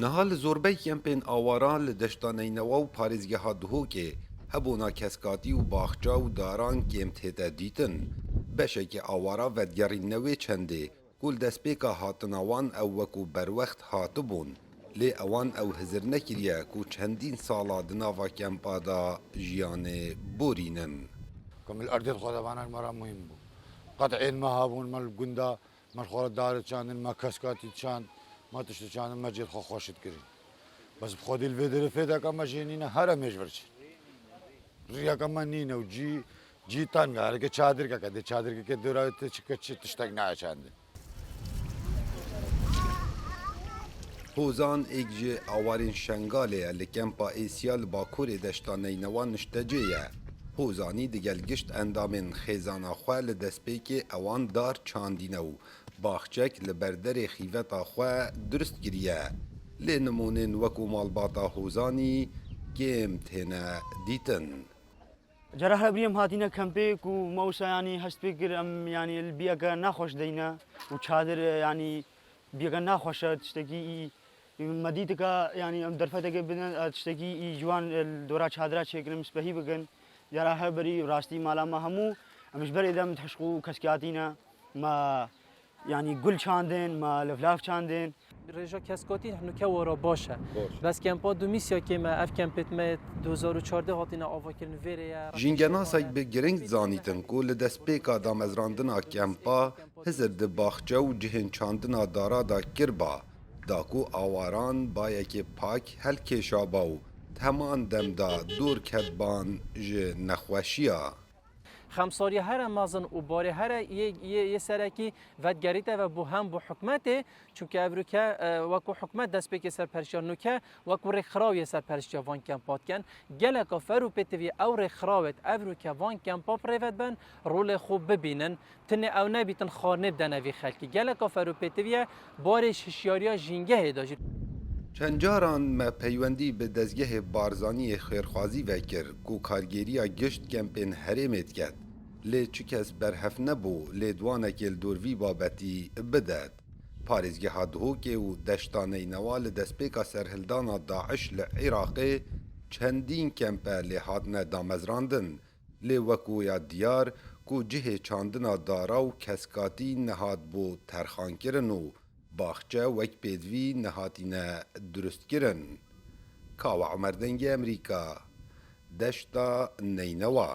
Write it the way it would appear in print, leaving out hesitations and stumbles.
نهال زۆربەی کەمپێن ئاواران لە دەشتانەینەوە و پارێزگەها دهۆکێ هەبوونا کەسکاتی و باخچا و داران کێم تێتە دیتن بەشێکی ئاوارا ڤەدگەڕینەوێ چەندێ گول دەستپێکا هاتناوان ئەو وەکو بەروەخت هاتبوون لێ ئەوان ئەو هزر نەکریە و چەندین ساڵا دناوا کەمپادا ژیانێ بورینن. كم الأرض خدوانا مرة مهم بو قطعين ما هابون ما الجندا ما الخورة دار كان ما كسكاتي كان ما تشت كان ما جيت خوشت كري بس بخودي الفيدر فيدا كما جينينا هرا مجبرش ريا كما نينا وجي تان قال كي چادر کا كده چادر کے دورا تشتاق ناچ عنده هۆزان ئێکجێ ئاوارên شنگالê ye li kempa Êsiya li Bakurê deştaneynewan niştecê ye. Hozanî digel gişt endamên xêzana xwe li destpêkê ewan dar çandîne û baxçek li berderê xîveta xwe durist kiriye. Lê nimonên wekû malbata hozanî kêm têne dîtin. جرى هبريم هاتينا كامبيك وموسى يعني هستبيكر يعني البيئة ناخوش دينا وشادر يعني بيئة ناخوش تشتكي مديتك يعني درفتك بدنا تشتكي جوان الدورات شادرات شكل مسبهي بكن جرى هبري راستي مالا ما همو مش بري دم تحشقو كسكاتينا ما يعني قل شاندين ما لفلاف شاندين رجا کسکاتی هنو که ورا باشه بس کمپا دو میسیا که ما اف کمپت ما 2014 هاتینا آوا کردن ویره ژینگەناسێک bi giring zanîtin ku li destpêka damezrandina kempa hizir di baxçe û cihên çandina dara da kirba da ku awaran bayekê pak helkêşaba û heman demda dûr ketban ji nexweşiya. خمساری هر مازن و باره هر یه سرکی ودگریته و بو هم بو حکمته چون که ابرو که وکو حکمت دست به که سرپرشان نو که وکو رخراوی سرپرشیا وان کمپات کن گله که فرو پتوی او رخراوت ابرو که وان کمپا پریوت بن رول خوب ببینن تنه او نبیتن خانه بدن وی خلکی گله که فرو پتوی بارش هشیاریا جینگه داجی چەند جاران me peywendî bi dezgehê barzaniyê xêrxwazî vekir ku kargêriya gişt kempên herêmê diket lê çi kes berhev nebû lê dwanekê li dûr vî babetî bidet. Parêzgeha Duhokê û deştaneynewa li destpêka serhildana Daeş li Iraqê çendîn kempe lê hatine damezrandin lê wekû ya diyar ku cihê çandina dara û keskatî nehat bû terxankirin û باخچه وک پیدوی نهاتینه درست کرن. کاوا عمر دنگ امریکا دشتا نینوا